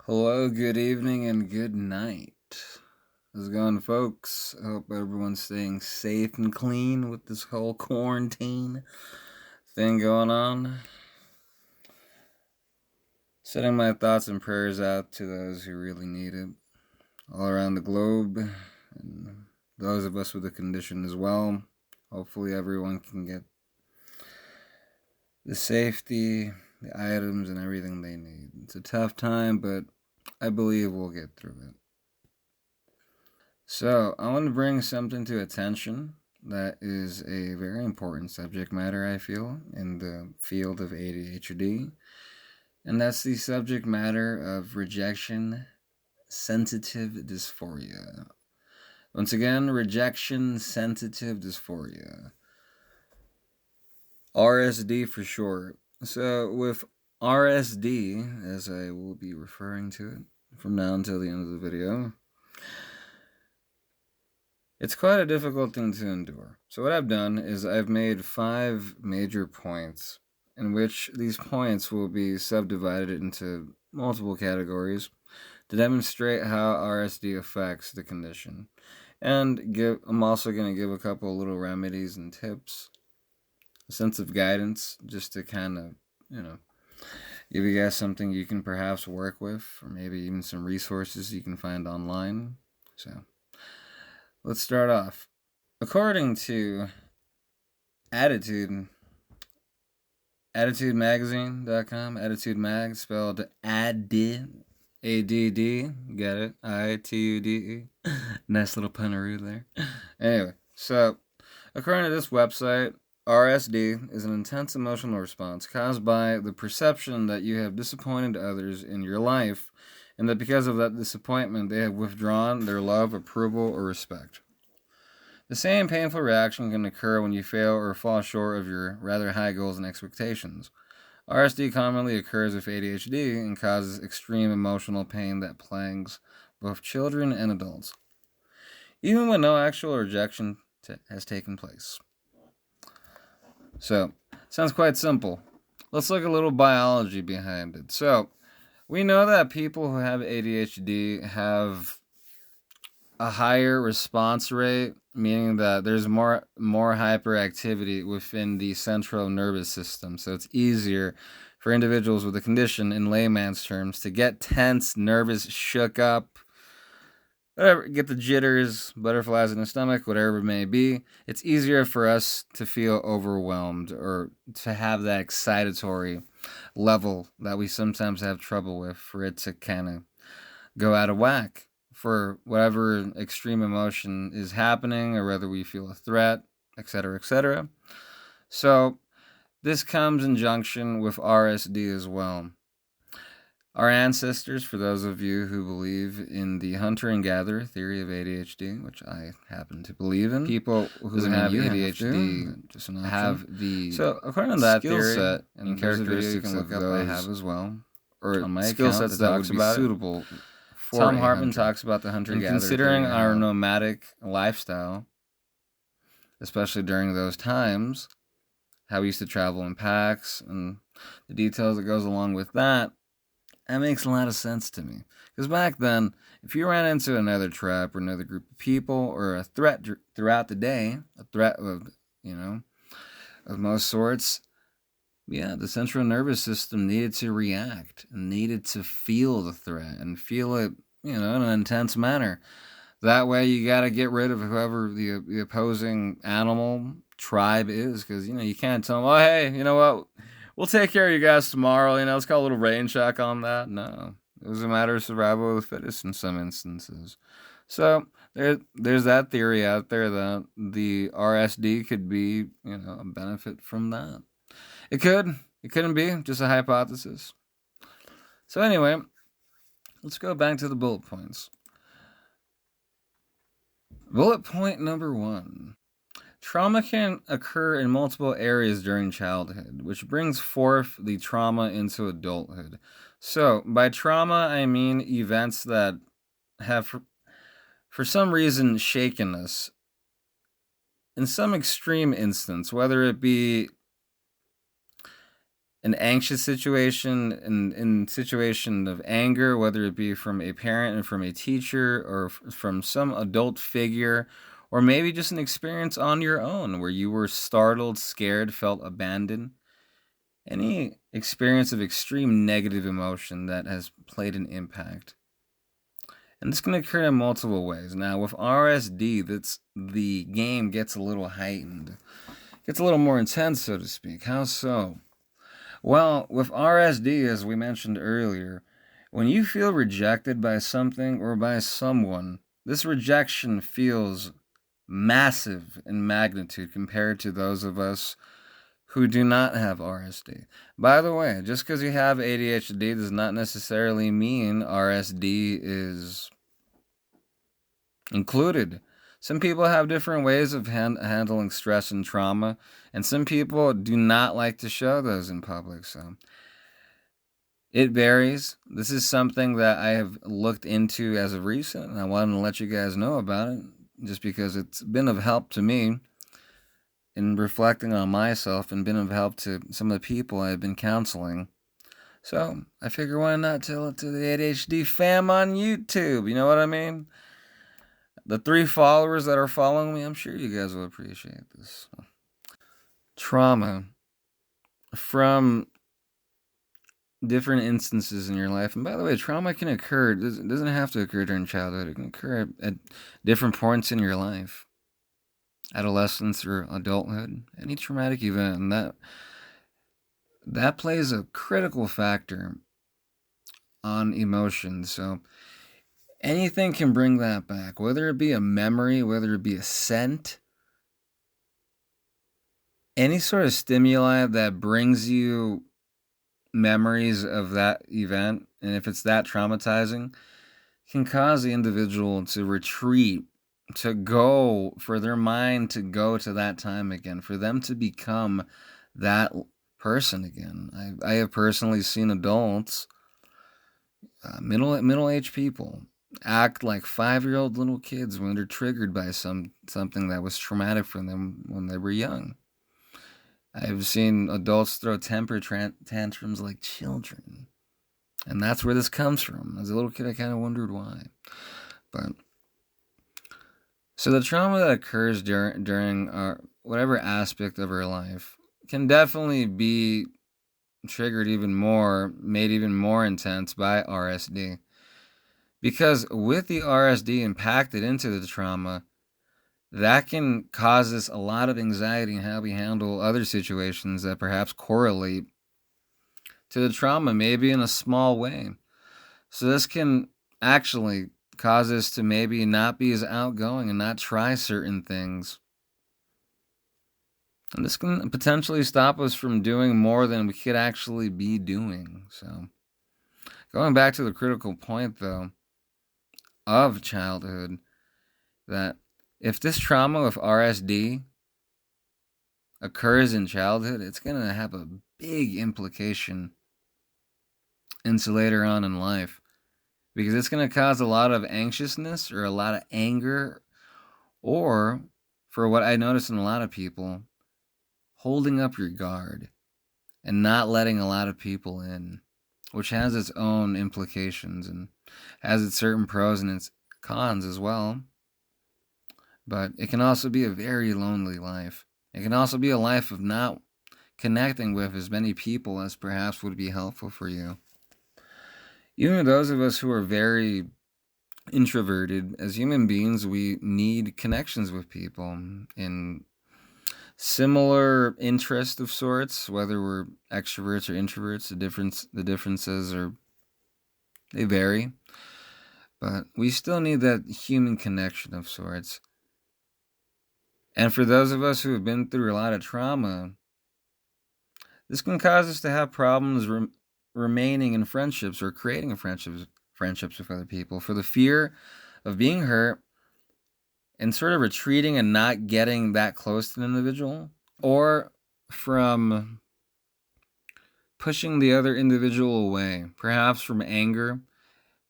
Hello, good evening, and good night. How's it going, folks? I hope everyone's staying safe and clean with this whole quarantine thing going on. Sending my thoughts and prayers out to those who really need it all around the globe, and those of us with the condition as well. Hopefully everyone can get the safety, the items, and everything they need. It's a tough time, but I believe we'll get through it. So, I want to bring something to attention that is a very important subject matter, I feel, in the field of ADHD. And that's the subject matter of rejection sensitive dysphoria. Once again, rejection sensitive dysphoria. RSD for short. So, with RSD, as I will be referring to it from now until the end of the video, it's quite a difficult thing to endure. So what I've done is I've made 5 major points, in which these points will be subdivided into multiple categories to demonstrate how RSD affects the condition. And I'm also going to give a couple little remedies and tips, a sense of guidance, just to kind of, give you guys something you can perhaps work with, or maybe even some resources you can find online. So let's start off. According to AdditudeMagazine.com, Attitude Mag, spelled ADD, A-D-D, get it? I-T-U-D-E. Nice little punaroo there. Anyway, so according to this website, RSD is an intense emotional response caused by the perception that you have disappointed others in your life, and that because of that disappointment, they have withdrawn their love, approval, or respect. The same painful reaction can occur when you fail or fall short of your rather high goals and expectations. RSD commonly occurs with ADHD and causes extreme emotional pain that plagues both children and adults, even when no actual rejection has taken place. So, sounds quite simple. Let's look at a little biology behind it. So, we know that people who have ADHD have a higher response rate, meaning that there's more hyperactivity within the central nervous system. So it's easier for individuals with the condition, in layman's terms, to get tense, nervous, shook up, whatever, get the jitters, butterflies in the stomach, whatever it may be. It's easier for us to feel overwhelmed or to have that excitatory level that we sometimes have trouble with, for it to kind of go out of whack for whatever extreme emotion is happening, or whether we feel a threat, etc., etc. So this comes in junction with RSD as well. Our ancestors, for those of you who believe in the hunter and gatherer theory of ADHD, which I happen to believe in, people who have ADHD have the according to that skill set and characteristics of those I have as well, or on my skill sets that would be suitable. Tom Hartman talks about the hunter-gatherer. Considering our nomadic lifestyle, especially during those times, how we used to travel in packs and the details that goes along with that, that makes a lot of sense to me. Because back then, if you ran into another trap or another group of people or a threat throughout the day, a threat of, of most sorts, the central nervous system needed to react and needed to feel the threat and feel it, in an intense manner. That way you got to get rid of whoever the opposing animal tribe is, because, you can't tell them, oh, hey, you know what, we'll take care of you guys tomorrow, let's call a little rain check on that. No, it was a matter of survival of the fittest in some instances. So there's that theory out there that the RSD could be, a benefit from that. It couldn't be, just a hypothesis. So anyway, let's go back to the bullet points. Bullet point number 1. Trauma can occur in multiple areas during childhood, which brings forth the trauma into adulthood. So, by trauma, I mean events that have, for some reason, shaken us. In some extreme instance, whether it be an anxious situation, in situation of anger, whether it be from a parent and from a teacher or from some adult figure, or maybe just an experience on your own where you were startled, scared, felt abandoned. Any experience of extreme negative emotion that has played an impact. And this can occur in multiple ways. Now, with RSD, the game gets a little heightened. Gets a little more intense, so to speak. How so? Well, with RSD, as we mentioned earlier, when you feel rejected by something or by someone, this rejection feels massive in magnitude compared to those of us who do not have RSD. By the way, just because you have ADHD does not necessarily mean RSD is included. Some people have different ways of handling stress and trauma, and some people do not like to show those in public. So it varies. This is something that I have looked into as of recent, and I wanted to let you guys know about it, just because it's been of help to me in reflecting on myself and been of help to some of the people I've been counseling. So I figure why not tell it to the ADHD fam on YouTube? You know what I mean? The 3 followers that are following me, I'm sure you guys will appreciate this. Trauma from different instances in your life. And by the way, trauma can occur. It doesn't have to occur during childhood. It can occur at different points in your life. Adolescence or adulthood. Any traumatic event. And that plays a critical factor on emotions. So anything can bring that back, whether it be a memory, whether it be a scent, any sort of stimuli that brings you memories of that event, and if it's that traumatizing, can cause the individual to retreat, for their mind to go to that time again, for them to become that person again. I have personally seen adults, middle-aged people, act like 5-year-old little kids when they're triggered by something that was traumatic for them when they were young. I've seen adults throw temper tantrums like children. And that's where this comes from. As a little kid, I kind of wondered why. But so the trauma that occurs during our whatever aspect of our life can definitely be triggered even more, made even more intense by RSD. Because with the RSD impacted into the trauma, that can cause us a lot of anxiety in how we handle other situations that perhaps correlate to the trauma, maybe in a small way. So this can actually cause us to maybe not be as outgoing and not try certain things. And this can potentially stop us from doing more than we could actually be doing. So going back to the critical point, though, of childhood, that if this trauma with RSD occurs in childhood, it's going to have a big implication into later on in life, because it's going to cause a lot of anxiousness or a lot of anger, or, for what I notice in a lot of people, holding up your guard and not letting a lot of people in, which has its own implications and has its certain pros and its cons as well. But it can also be a very lonely life. It can also be a life of not connecting with as many people as perhaps would be helpful for you. Even those of us who are very introverted, as human beings, we need connections with people in similar interest of sorts, whether we're extroverts or introverts. The differences they vary. But we still need that human connection of sorts. And for those of us who have been through a lot of trauma, this can cause us to have problems remaining in friendships or creating friendships with other people, for the fear of being hurt and sort of retreating and not getting that close to an individual, or from pushing the other individual away, perhaps from anger.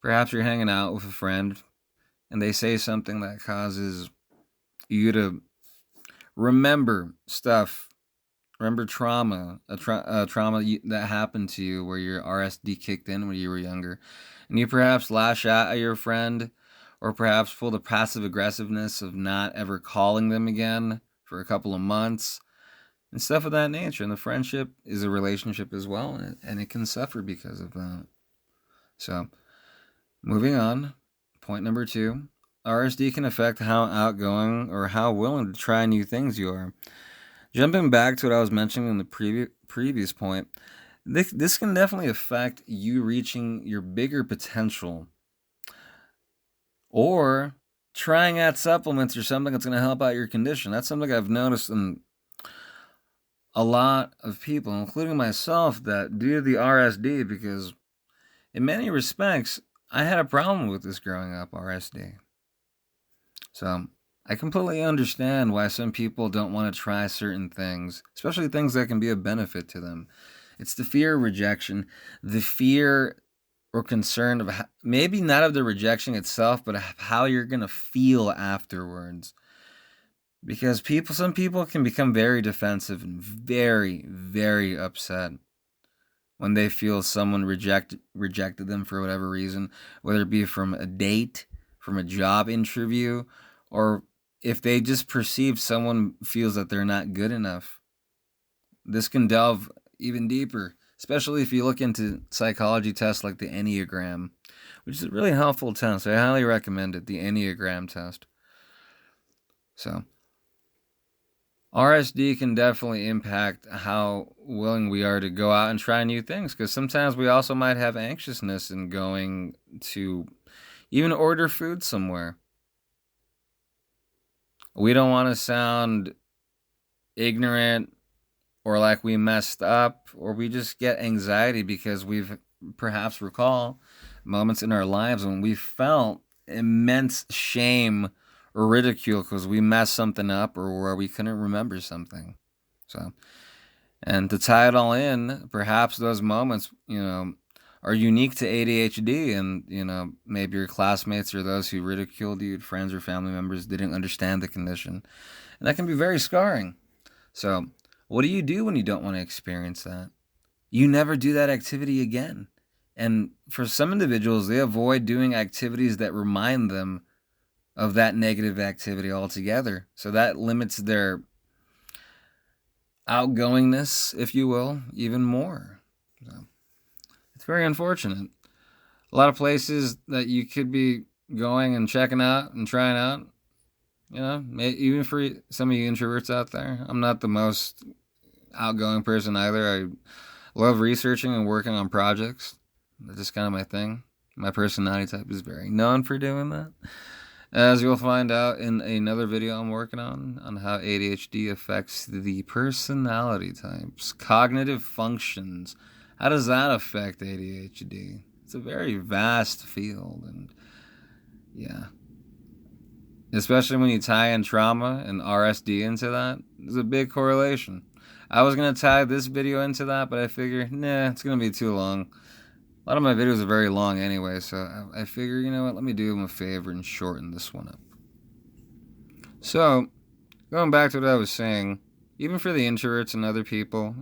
Perhaps you're hanging out with a friend and they say something that causes you to remember stuff remember trauma, a trauma that happened to you where your RSD kicked in when you were younger, and you perhaps lash out at your friend, or perhaps pull the passive aggressiveness of not ever calling them again for a couple of months, and stuff of that nature. And the friendship is a relationship as well, and it can suffer because of that. So, moving on, point number 2. RSD can affect how outgoing or how willing to try new things you are. Jumping back to what I was mentioning in the previous point, this can definitely affect you reaching your bigger potential, or trying out supplements or something that's going to help out your condition. That's something I've noticed in a lot of people, including myself, that due to the RSD, because in many respects, I had a problem with this growing up, RSD. So I completely understand why some people don't want to try certain things, especially things that can be of benefit to them. It's the fear of rejection, the fear or concern of maybe not of the rejection itself, but how you're going to feel afterwards. Because some people can become very defensive and very, very upset when they feel someone rejected them for whatever reason, whether it be from a date, from a job interview, or if they just perceive someone feels that they're not good enough. This can delve even deeper, especially if you look into psychology tests like the Enneagram, which is a really helpful test. I highly recommend it, the Enneagram test. So, RSD can definitely impact how willing we are to go out and try new things, because sometimes we also might have anxiousness in going to even order food somewhere. We don't want to sound ignorant or like we messed up, or we just get anxiety because we've perhaps recall moments in our lives when we felt immense shame or ridicule because we messed something up or where we couldn't remember something. So, and to tie it all in, perhaps those moments, are unique to ADHD, and, maybe your classmates or those who ridiculed you, friends or family members, didn't understand the condition. And that can be very scarring. So, what do you do when you don't want to experience that? You never do that activity again. And for some individuals, they avoid doing activities that remind them of that negative activity altogether. So that limits their outgoingness, if you will, even more. So it's very unfortunate. A lot of places that you could be going and checking out and trying out, even for some of you introverts out there. I'm not the most outgoing person either. I love researching and working on projects. That's just kind of my thing. My personality type is very known for doing that. As you'll find out in another video I'm working on how ADHD affects the personality types, cognitive functions. How does that affect ADHD? It's a very vast field, and yeah. Especially when you tie in trauma and RSD into that, there's a big correlation. I was going to tie this video into that, but I figure, it's going to be too long. A lot of my videos are very long anyway, so I figure, you know what, let me do them a favor and shorten this one up. So, going back to what I was saying, even for the introverts and other people,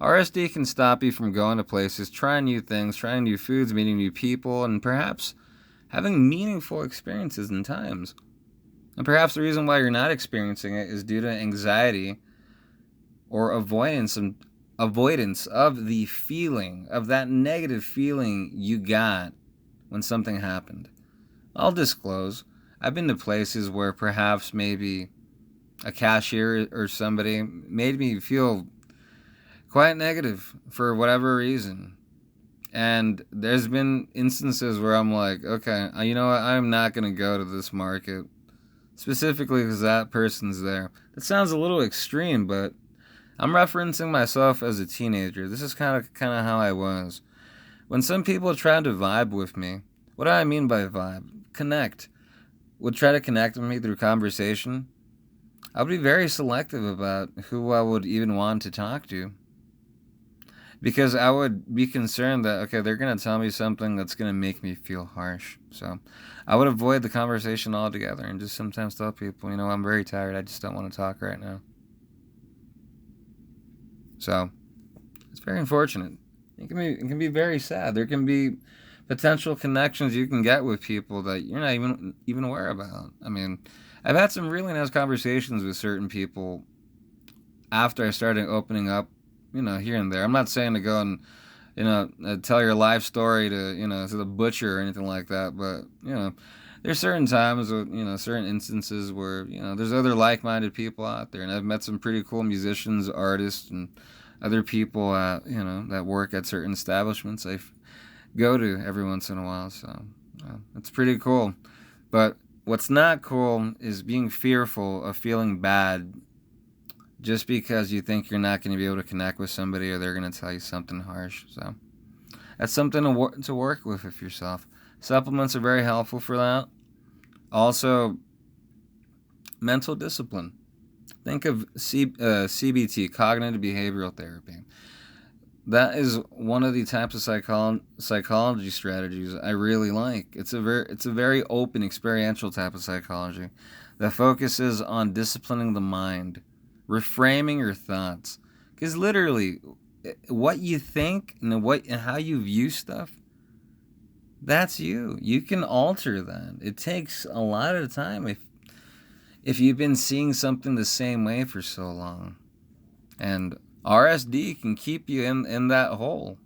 RSD can stop you from going to places, trying new things, trying new foods, meeting new people, and perhaps having meaningful experiences and times. And perhaps the reason why you're not experiencing it is due to anxiety or avoidance of the feeling, of that negative feeling you got when something happened. I'll disclose, I've been to places where perhaps maybe a cashier or somebody made me feel quite negative for whatever reason. And there's been instances where I'm like, okay, you know what, I'm not going to go to this market, specifically because that person's there. That sounds a little extreme, but I'm referencing myself as a teenager. This is kind of how I was. When some people try to vibe with me, what do I mean by vibe? Connect. Would try to connect with me through conversation. I would be very selective about who I would even want to talk to. Because I would be concerned that, okay, they're going to tell me something that's going to make me feel harsh. So I would avoid the conversation altogether and just sometimes tell people, I'm very tired. I just don't want to talk right now. So it's very unfortunate. It can be very sad. There can be potential connections you can get with people that you're not even aware about. I mean, I've had some really nice conversations with certain people after I started opening up, here and there. I'm not saying to go and, tell your life story to the butcher or anything like that, but, there's certain times, certain instances where, there's other like-minded people out there. And I've met some pretty cool musicians, artists, and other people, that work at certain establishments I go to every once in a while. So it's pretty cool. But what's not cool is being fearful of feeling bad just because you think you're not going to be able to connect with somebody or they're going to tell you something harsh. So that's something to work with yourself. Supplements are very helpful for that. Also, mental discipline. Think of CBT, cognitive behavioral therapy. That is one of the types of psychology strategies I really like. It's a very open, experiential type of psychology that focuses on disciplining the mind, reframing your thoughts. Because literally, what you think and how you view stuff, that's you. You can alter that. It takes a lot of time if you've been seeing something the same way for so long. And RSD can keep you in that hole.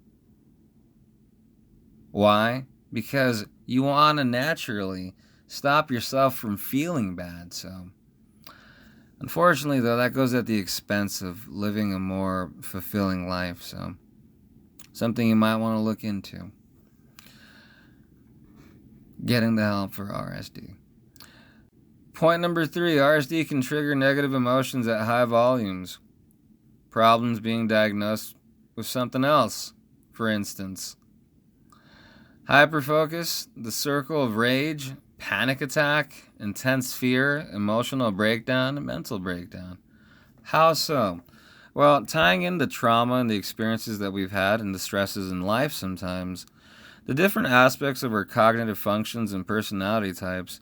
Why? Because you want to naturally stop yourself from feeling bad. So, unfortunately, though, that goes at the expense of living a more fulfilling life. So, something you might want to look into. Getting the help for RSD. Point number 3, RSD can trigger negative emotions at high volumes. Problems being diagnosed with something else, for instance. Hyperfocus, the circle of rage, panic attack, intense fear, emotional breakdown, and mental breakdown. How so? Well, tying in the trauma and the experiences that we've had and the stresses in life sometimes, the different aspects of our cognitive functions and personality types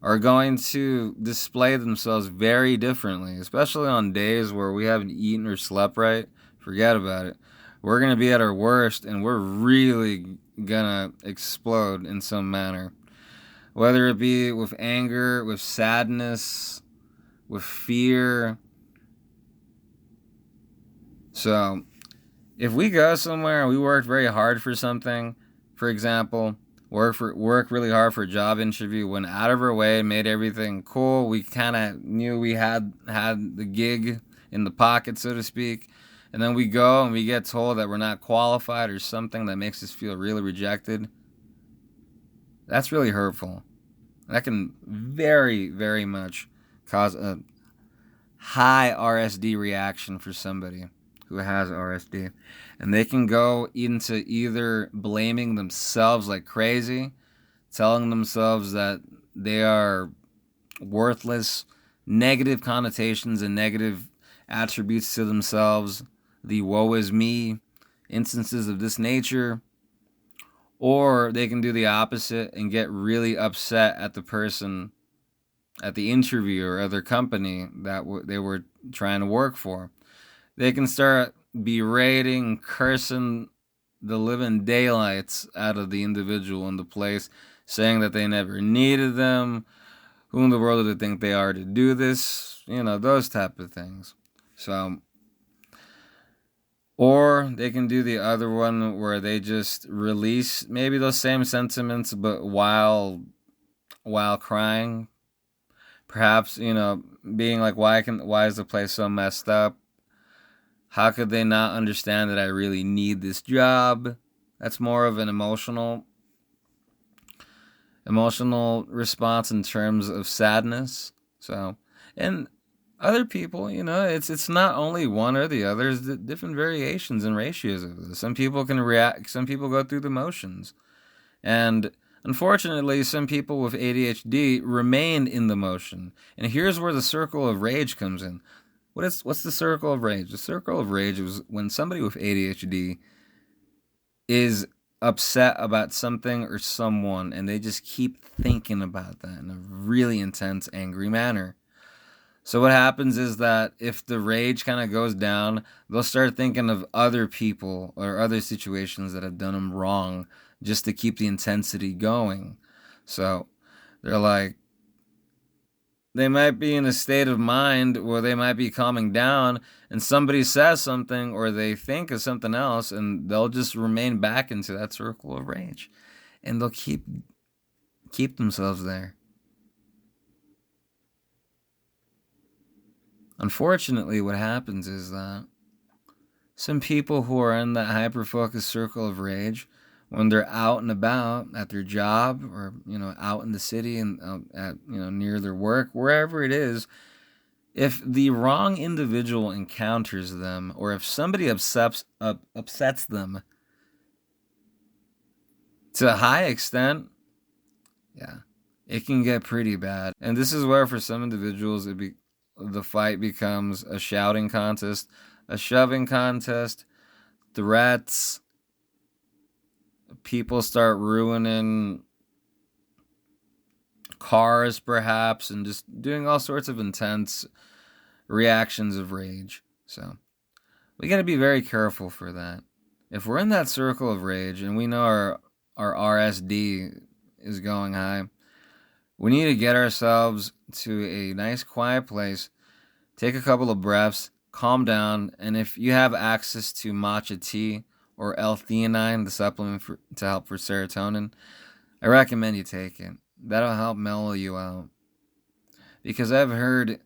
are going to display themselves very differently, especially on days where we haven't eaten or slept right. Forget about it. We're going to be at our worst and we're really going to explode in some manner. Whether it be with anger, with sadness, with fear. So, if we go somewhere and we worked very hard for something, for example, work really hard for a job interview, went out of our way, made everything cool. We kind of knew we had the gig in the pocket, so to speak. And then we go and we get told that we're not qualified or something that makes us feel really rejected. That's really hurtful. That can very, very much cause a high RSD reaction for somebody who has RSD. And they can go into either blaming themselves like crazy, telling themselves that they are worthless, negative connotations and negative attributes to themselves, the woe is me, instances of this nature. Or they can do the opposite and get really upset at the person, at the interviewer or their company that they were trying to work for. They can start berating, cursing the living daylights out of the individual in the place, saying that they never needed them. Who in the world do they think they are to do this? Those type of things. So, or they can do the other one where they just release maybe those same sentiments, but while crying. Perhaps, being like, why is the place so messed up? How could they not understand that I really need this job? That's more of an emotional response in terms of sadness. So, and other people, it's not only one or the other. There's different variations and ratios of this. Some people can react. Some people go through the motions. And unfortunately, some people with ADHD remain in the motion. And here's where the circle of rage comes in. What's the circle of rage? The circle of rage is when somebody with ADHD is upset about something or someone, and they just keep thinking about that in a really intense, angry manner. So what happens is that if the rage kind of goes down, they'll start thinking of other people or other situations that have done them wrong just to keep the intensity going. So they're like, they might be in a state of mind where they might be calming down and somebody says something or they think of something else and they'll just remain back into that circle of rage and they'll keep themselves there. Unfortunately, what happens is that some people who are in that hyper-focused circle of rage, when they're out and about at their job or, out in the city and at, near their work, wherever it is, if the wrong individual encounters them or if somebody upsets them to a high extent, yeah, it can get pretty bad. And this is where for some individuals the fight becomes a shouting contest, a shoving contest, threats. People start ruining cars, perhaps, and just doing all sorts of intense reactions of rage. So we got to be very careful for that. If we're in that circle of rage and we know our RSD is going high, we need to get ourselves to a nice quiet place, take a couple of breaths, calm down, and if you have access to matcha tea or L-theanine, the supplement to help for serotonin, I recommend you take it. That'll help mellow you out. Because I've heard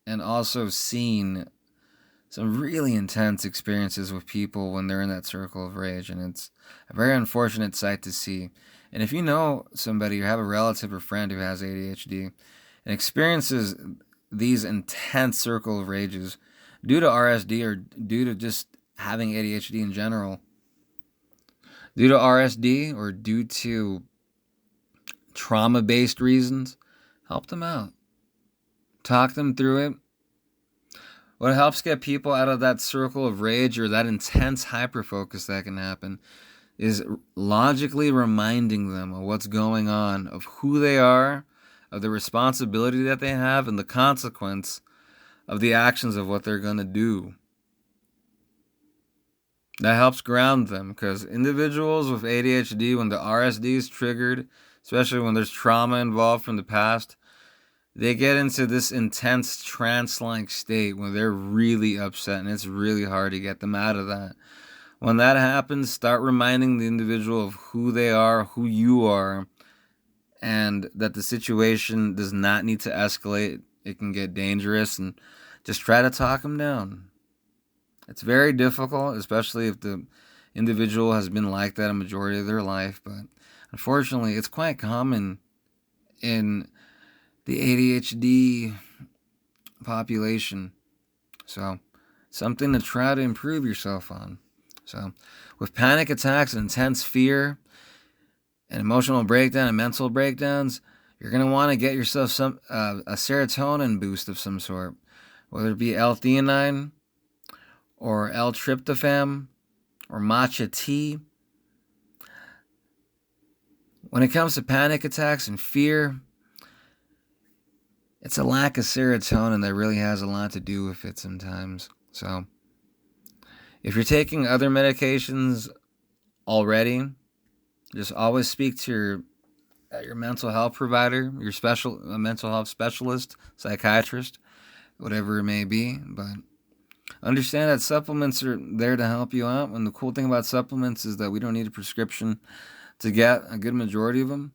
and also seen some really intense experiences with people when they're in that circle of rage, and it's a very unfortunate sight to see. And if you know somebody or have a relative or friend who has ADHD and experiences these intense circle of rages due to RSD or due to just having ADHD in general, due to RSD or due to trauma-based reasons, help them out. Talk them through it. What helps get people out of that circle of rage or that intense hyperfocus that can happen is logically reminding them of what's going on, of who they are, of the responsibility that they have, and the consequence of the actions of what they're going to do. That helps ground them, because individuals with ADHD, when the RSD is triggered, especially when there's trauma involved from the past, they get into this intense trance-like state where they're really upset, and it's really hard to get them out of that. When that happens, start reminding the individual of who they are, who you are, and that the situation does not need to escalate. It can get dangerous, and just try to talk them down. It's very difficult, especially if the individual has been like that a majority of their life, but unfortunately, it's quite common in the ADHD population. So, something to try to improve yourself on. So, with panic attacks and intense fear and emotional breakdown and mental breakdowns, you're going to want to get yourself a serotonin boost of some sort, whether it be L-theanine or L-tryptophan or matcha tea. When it comes to panic attacks and fear, it's a lack of serotonin that really has a lot to do with it sometimes. So, if you're taking other medications already, just always speak to your mental health provider, your mental health specialist, psychiatrist, whatever it may be. But understand that supplements are there to help you out. And the cool thing about supplements is that we don't need a prescription to get a good majority of them.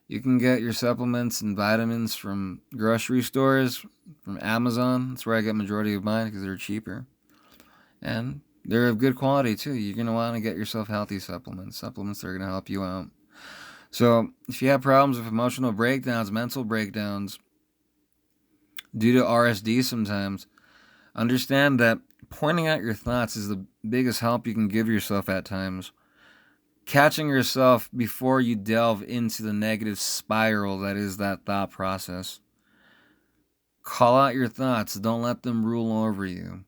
You can get your supplements and vitamins from grocery stores, from Amazon. That's where I get majority of mine because they're cheaper. And they're of good quality too. You're going to want to get yourself healthy supplements that are going to help you out. So if you have problems with emotional breakdowns, mental breakdowns, due to RSD sometimes, understand that pointing out your thoughts is the biggest help you can give yourself at times. Catching yourself before you delve into the negative spiral that is that thought process. Call out your thoughts. Don't let them rule over you.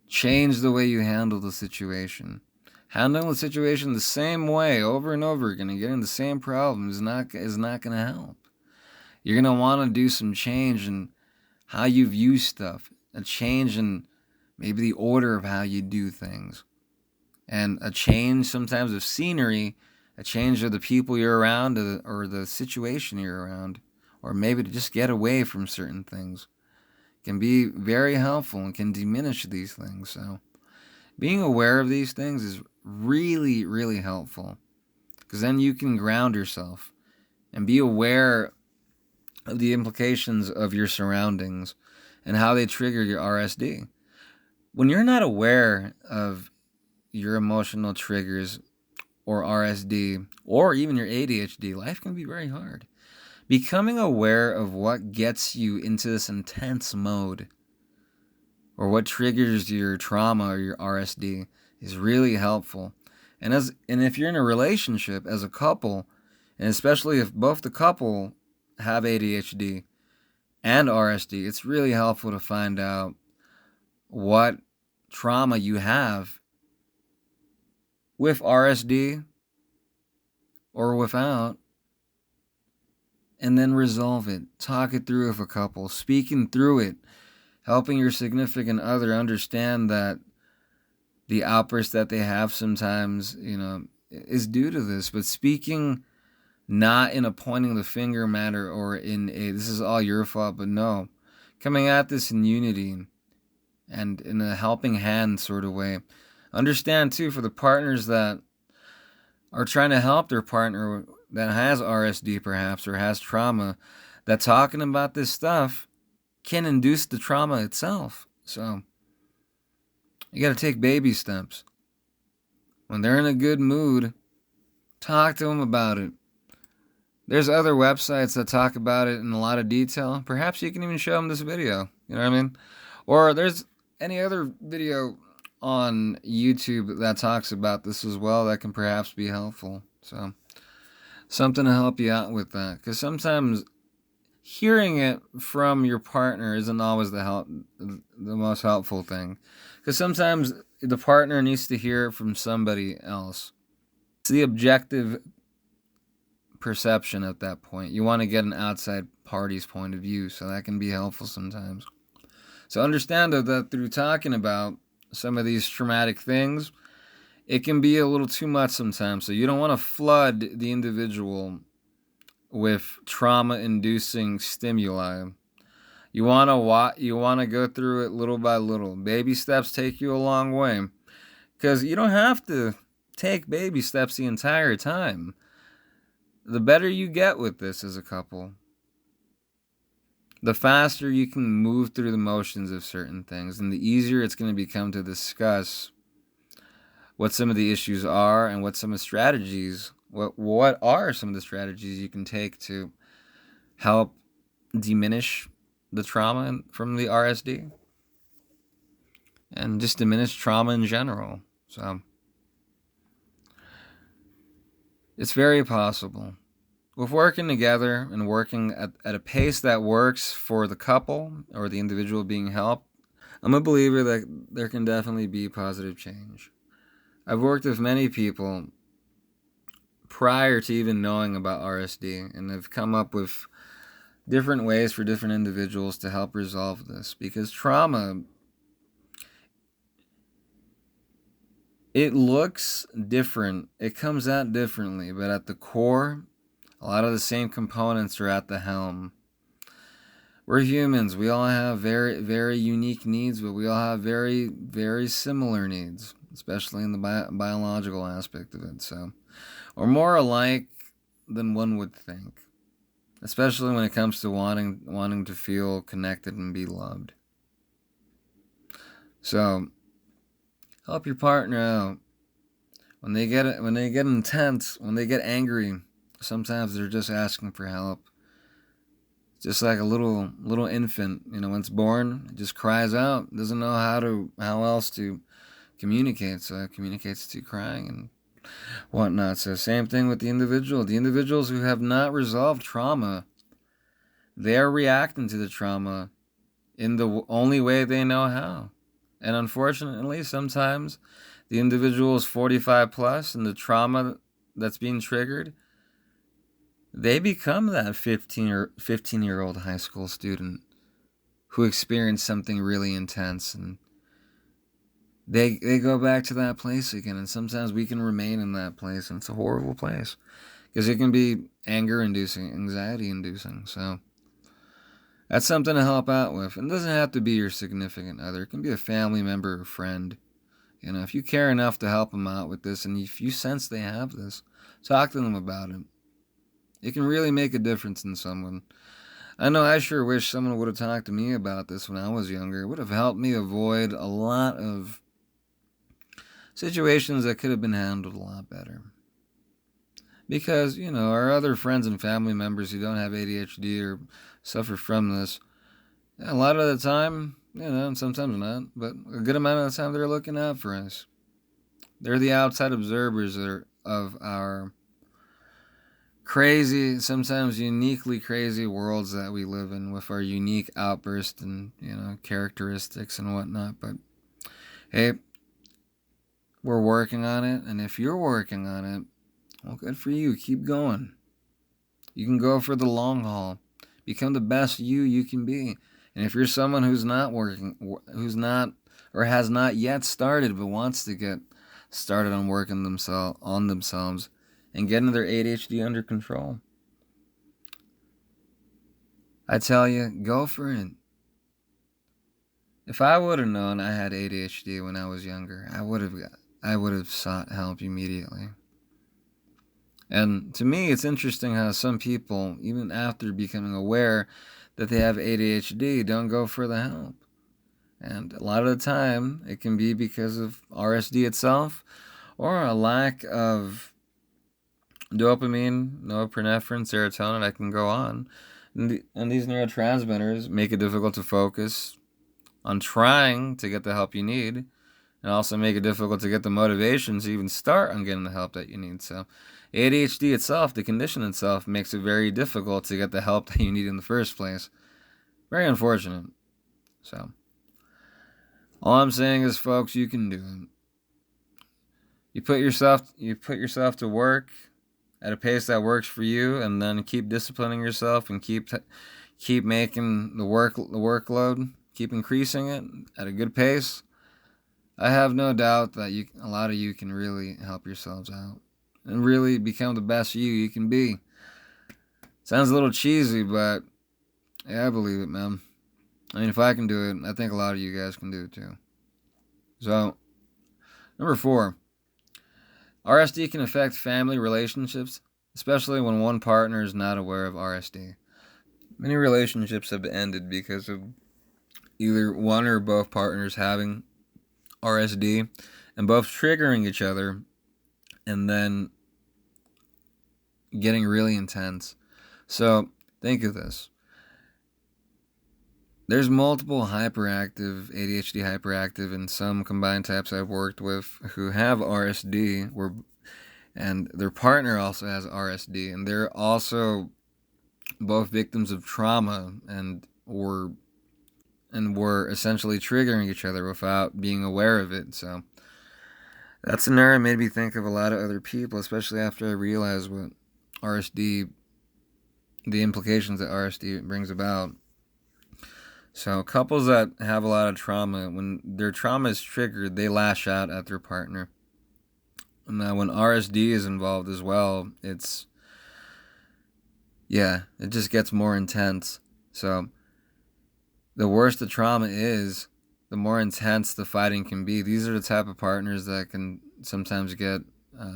Change the way you handle the situation. Handling the situation the same way over and over again and getting the same problem is not going to help. You're going to want to do some change and how you view stuff, a change in maybe the order of how you do things, and a change sometimes of scenery, a change of the people you're around or the situation you're around, or maybe to just get away from certain things can be very helpful and can diminish these things. So being aware of these things is really, really helpful, because then you can ground yourself and be aware of the implications of your surroundings and how they trigger your RSD. When you're not aware of your emotional triggers or RSD or even your ADHD, life can be very hard. Becoming aware of what gets you into this intense mode or what triggers your trauma or your RSD is really helpful. And if you're in a relationship as a couple, and especially if both the couple have ADHD and RSD, it's really helpful to find out what trauma you have with RSD or without, and then resolve it. Talk it through with a couple, speaking through it, helping your significant other understand that the outburst that they have sometimes, is due to this, but speaking not in a pointing the finger manner or in a this is all your fault, but no, coming at this in unity and in a helping hand sort of way. Understand too, for the partners that are trying to help their partner that has RSD perhaps or has trauma, that talking about this stuff can induce the trauma itself. So you got to take baby steps. When they're in a good mood, talk to them about it. There's other websites that talk about it in a lot of detail. Perhaps you can even show them this video. You know what I mean? Or there's any other video on YouTube that talks about this as well that can perhaps be helpful. So something to help you out with that. Because sometimes hearing it from your partner isn't always the most helpful thing. Because sometimes the partner needs to hear it from somebody else. It's the objective perception at that point. You want to get an outside party's point of view, so that can be helpful sometimes. So understand that through talking about some of these traumatic things, it can be a little too much sometimes. So you don't want to flood the individual with trauma-inducing stimuli. You want to go through it little by little. Baby steps take you a long way, because you don't have to take baby steps the entire time. The better you get with this as a couple, the faster you can move through the motions of certain things, and the easier it's going to become to discuss what some of the issues are and what some of the strategies, what are some of the strategies you can take to help diminish the trauma from the RSD and just diminish trauma in general. So it's very possible. With working together and working at a pace that works for the couple or the individual being helped, I'm a believer that there can definitely be positive change. I've worked with many people prior to even knowing about RSD, and have come up with different ways for different individuals to help resolve this, because trauma, it looks different, it comes out differently, but at the core, a lot of the same components are at the helm. We're humans. We all have very, very unique needs, but we all have very, very similar needs, especially in the biological aspect of it. So we're more alike than one would think, especially when it comes to wanting to feel connected and be loved. So help your partner out. When they get intense, when they get angry, sometimes they're just asking for help. Just like a little infant, when it's born, it just cries out, doesn't know how else to communicate, so it communicates through crying and whatnot. So same thing with the individual. The individuals who have not resolved trauma, they're reacting to the trauma in the only way they know how. And unfortunately, sometimes the individual is 45 plus, and the trauma that's being triggered, they become that 15-year-old high school student who experience something really intense, and they go back to that place again, and sometimes we can remain in that place, and it's a horrible place because it can be anger inducing, anxiety inducing. So that's something to help out with. And it doesn't have to be your significant other. It can be a family member or friend. If you care enough to help them out with this, and if you sense they have this, talk to them about it. It can really make a difference in someone. I know I sure wish someone would have talked to me about this when I was younger. It would have helped me avoid a lot of situations that could have been handled a lot better. Because, our other friends and family members who don't have ADHD or suffer from this, a lot of the time, and sometimes not, but a good amount of the time they're looking out for us. They're the outside observers of our crazy, sometimes uniquely crazy worlds that we live in with our unique outbursts and, characteristics and whatnot. But, hey, we're working on it, and if you're working on it, well, good for you. Keep going. You can go for the long haul. Become the best you can be. And if you're someone who's not working, who's not, or has not yet started, but wants to get started on working on themselves and getting their ADHD under control, I tell you, go for it. If I would have known I had ADHD when I was younger, I would have sought help immediately. And to me, it's interesting how some people, even after becoming aware that they have ADHD, don't go for the help. And a lot of the time, it can be because of RSD itself or a lack of dopamine, norepinephrine, serotonin. I can go on. And these neurotransmitters make it difficult to focus on trying to get the help you need, and also make it difficult to get the motivation to even start on getting the help that you need. So ADHD itself, the condition itself, makes it very difficult to get the help that you need in the first place. Very unfortunate. So all I'm saying is, folks, you can do it. You put yourself to work at a pace that works for you, and then keep disciplining yourself and keep making the workload, keep increasing it at a good pace. I have no doubt that a lot of you can really help yourselves out and really become the best you can be. Sounds a little cheesy, but yeah, I believe it, man. I mean, if I can do it, I think a lot of you guys can do it too. So, number 4, RSD can affect family relationships, especially when one partner is not aware of RSD. Many relationships have ended because of either one or both partners having RSD and both triggering each other and then getting really intense. So think of this. There's multiple ADHD hyperactive, and some combined types I've worked with who have RSD, and their partner also has RSD, and they're also both victims of trauma and were essentially triggering each other without being aware of it. So that scenario made me think of a lot of other people, especially after I realized what RSD, the implications that RSD brings about. So couples that have a lot of trauma, when their trauma is triggered, they lash out at their partner. Now, when RSD is involved as well, it just gets more intense. So the worse the trauma is, the more intense the fighting can be. These are the type of partners that can sometimes get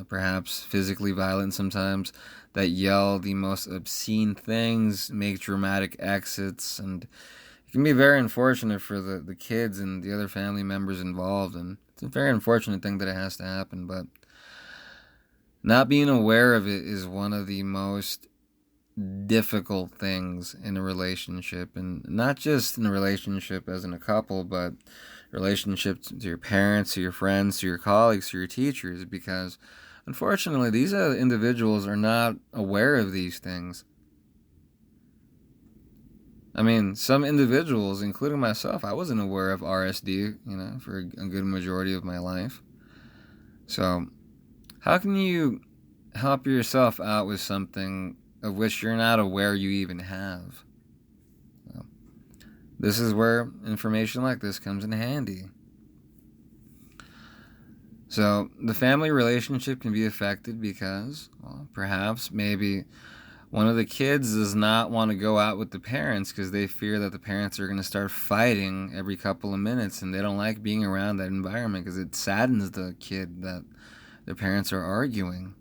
perhaps physically violent sometimes, that yell the most obscene things, make dramatic exits, and it can be very unfortunate for the kids and the other family members involved, and it's a very unfortunate thing that it has to happen, but not being aware of it is one of the most difficult things in a relationship, and not just in a relationship as in a couple, but relationships to your parents, to your friends, to your colleagues, to your teachers, because unfortunately these individuals are not aware of these things. I mean, some individuals, including myself, I wasn't aware of RSD, for a good majority of my life. So how can you help yourself out with something of which you're not aware you even have? this is where information like this comes in handy. So the family relationship can be affected because, well, perhaps maybe one of the kids does not want to go out with the parents because they fear that the parents are going to start fighting every couple of minutes, and they don't like being around that environment because it saddens the kid that their parents are arguing.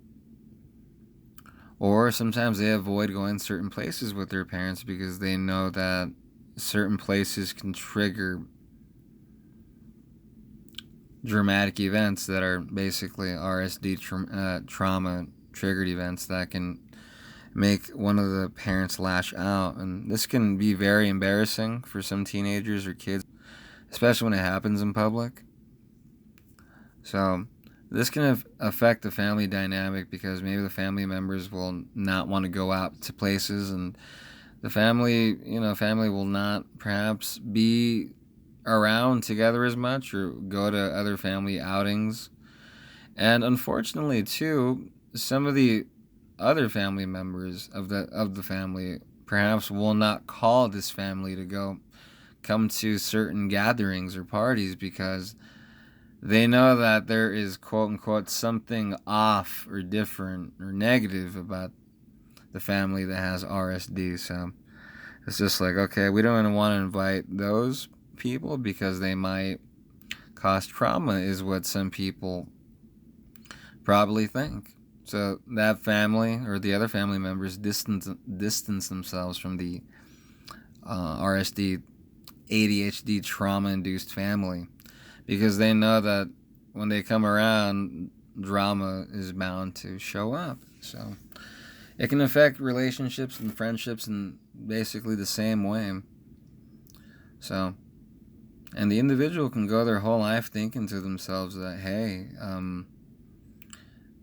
Or sometimes they avoid going certain places with their parents because they know that certain places can trigger dramatic events that are basically RSD trauma triggered events that can make one of the parents lash out. And this can be very embarrassing for some teenagers or kids, especially when it happens in public. So this can affect the family dynamic because maybe the family members will not want to go out to places, and the family will not perhaps be around together as much or go to other family outings. And unfortunately too, some of the other family members of the family perhaps will not call this family to come to certain gatherings or parties because they know that there is quote unquote something off or different or negative about the family that has RSD. So it's just like, okay, we don't want to invite those people because they might cause trauma, is what some people probably think. So that family or the other family members distance themselves from the RSD ADHD trauma-induced family because they know that when they come around, drama is bound to show up. So it can affect relationships and friendships in basically the same way. So, and the individual can go their whole life thinking to themselves that, hey,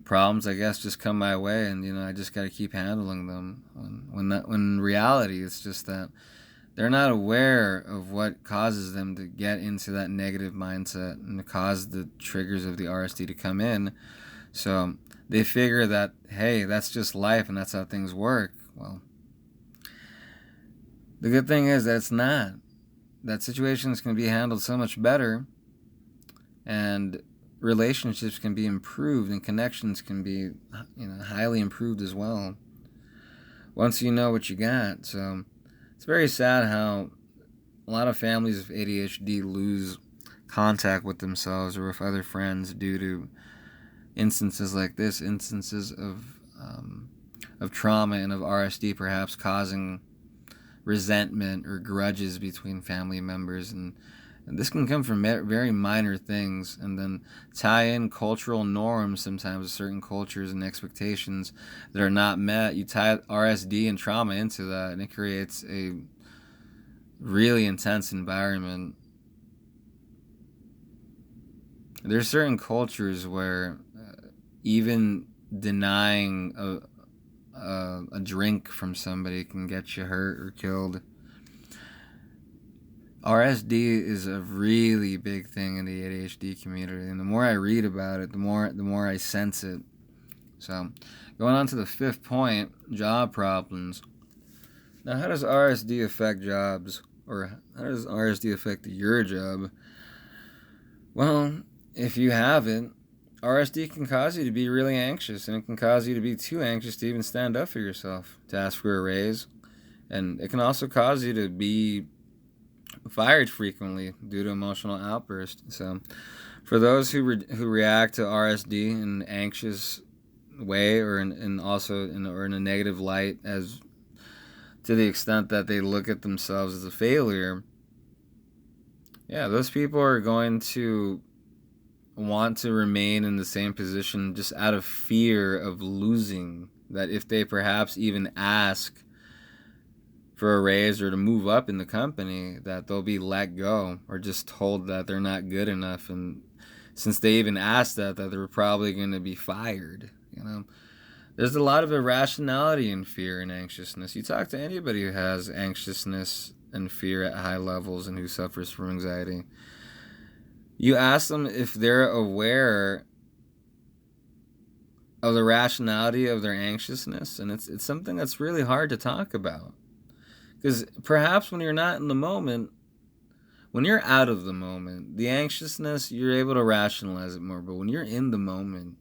problems, I guess, just come my way, and I just got to keep handling them. When in reality, it's just that they're not aware of what causes them to get into that negative mindset and to cause the triggers of the RSD to come in. So they figure that, hey, that's just life and that's how things work. Well, the good thing is that it's not. That situations can be handled so much better, and relationships can be improved, and connections can be, highly improved as well once you know what you got. So it's very sad how a lot of families of ADHD lose contact with themselves or with other friends due to instances like this, instances of trauma and of RSD perhaps causing resentment or grudges between family members, and this can come from very minor things, and then tie in cultural norms sometimes of certain cultures and expectations that are not met. You tie RSD and trauma into that, and it creates a really intense environment. There's certain cultures where even denying a drink from somebody can get you hurt or killed. RSD is a really big thing in the ADHD community, and the more I read about it, the more I sense it. So, going on to the fifth point, job problems. Now, how does RSD affect jobs, or how does RSD affect your job? Well, if you have it, RSD can cause you to be really anxious, and it can cause you to be too anxious to even stand up for yourself, to ask for a raise. And it can also cause you to be fired frequently due to emotional outbursts. So for those who react to RSD in an anxious way or in a negative light, as to the extent that they look at themselves as a failure, those people are going to want to remain in the same position just out of fear of losing, that if they perhaps even ask for a raise or to move up in the company, that they'll be let go or just told that they're not good enough, and since they even asked that they're probably going to be fired. There's a lot of irrationality in fear and anxiousness. You talk to anybody who has anxiousness and fear at high levels and who suffers from anxiety, you ask them if they're aware of the rationality of their anxiousness, and it's something that's really hard to talk about. Because perhaps when you're not in the moment, when you're out of the moment, the anxiousness, you're able to rationalize it more. But when you're in the moment,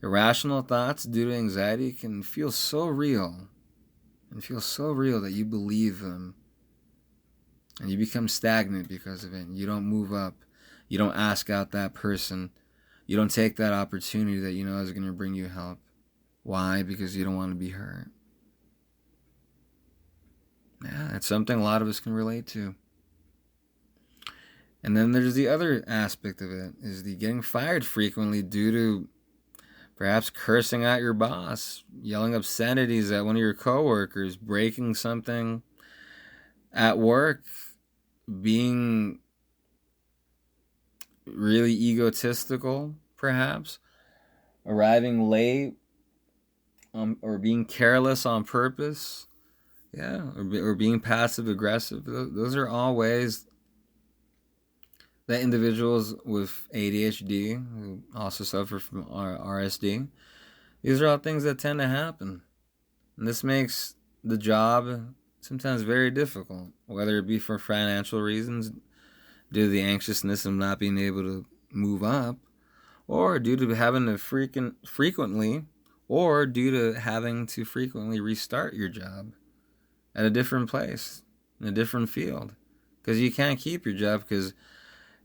irrational thoughts due to anxiety can feel so real and feel so real that you believe them. And you become stagnant because of it. You don't move up. You don't ask out that person. You don't take that opportunity that you know is going to bring you help. Why? Because you don't want to be hurt. Yeah, it's something a lot of us can relate to. And then there's the other aspect of it, is the getting fired frequently due to perhaps cursing at your boss, yelling obscenities at one of your coworkers, breaking something at work, being really egotistical, perhaps, arriving late, or being careless on purpose, or being passive aggressive. Those are all ways that individuals with ADHD, who also suffer from RSD, these are all things that tend to happen. And this makes the job sometimes very difficult, whether it be for financial reasons, due to the anxiousness of not being able to move up, or due to having to frequently restart your job at a different place, in a different field. Because you can't keep your job because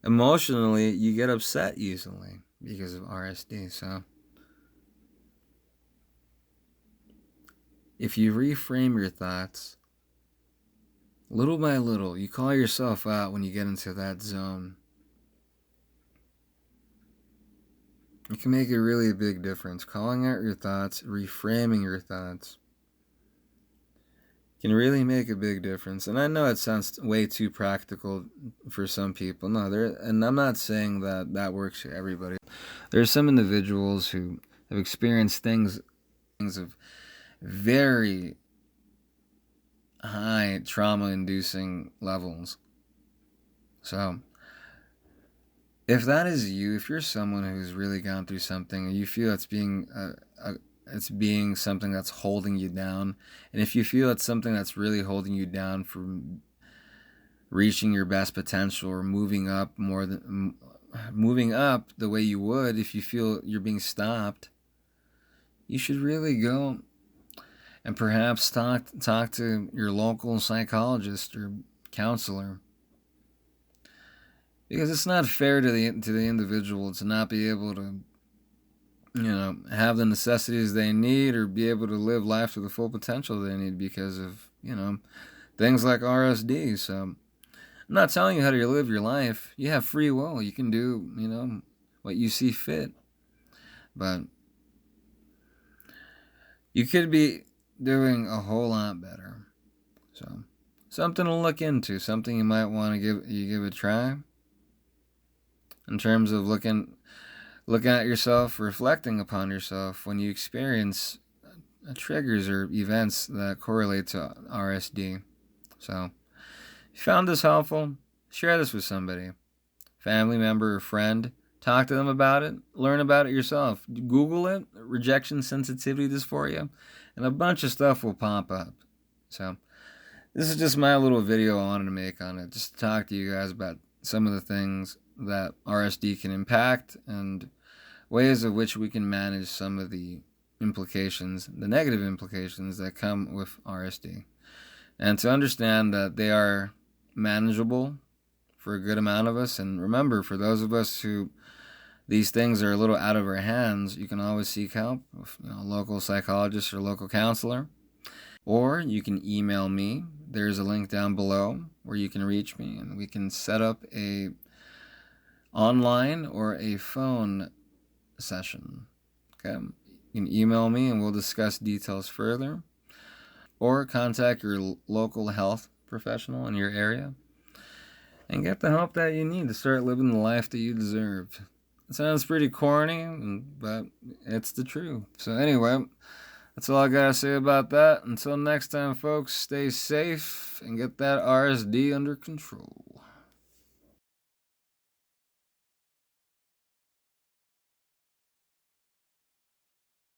emotionally you get upset easily because of RSD. So if you reframe your thoughts, little by little, you call yourself out when you get into that zone, it can make a really big difference. Calling out your thoughts, reframing your thoughts, can really make a big difference. And I know it sounds way too practical for some people. And I'm not saying that works for everybody. There's some individuals who have experienced things of very high trauma-inducing levels. So if that is you, if you're someone who's really gone through something and you feel it's being something that's holding you down, and if you feel it's something that's really holding you down from reaching your best potential or moving up the way you would if you feel you're being stopped, you should really go and perhaps talk to your local psychologist or counselor. Because it's not fair to the individual to not be able to, have the necessities they need or be able to live life to the full potential they need because of, things like RSD. So I'm not telling you how to live your life. You have free will. You can do, what you see fit. But you could be doing a whole lot better. So something to look into, something you might want to give a try. In terms of looking at yourself, reflecting upon yourself when you experience triggers or events that correlate to RSD. So, if you found this helpful, share this with somebody, family member or friend. Talk to them about it. Learn about it yourself. Google it, Rejection Sensitive Dysphoria, and a bunch of stuff will pop up. So, this is just my little video I wanted to make on it, just to talk to you guys about some of the things that RSD can impact and ways of which we can manage some of the implications, the negative implications that come with RSD. And to understand that they are manageable for a good amount of us. And remember, for those of us who these things are a little out of our hands, you can always seek help with a local psychologist or local counselor. Or you can email me. There's a link down below where you can reach me, and we can set up a online or a phone session. Okay, you can email me and we'll discuss details further, or contact your local health professional in your area and get the help that you need to start living the life that you deserve. It sounds pretty corny, but it's the truth. So anyway, that's all I gotta say about that. Until next time, folks, stay safe and get that RSD under control.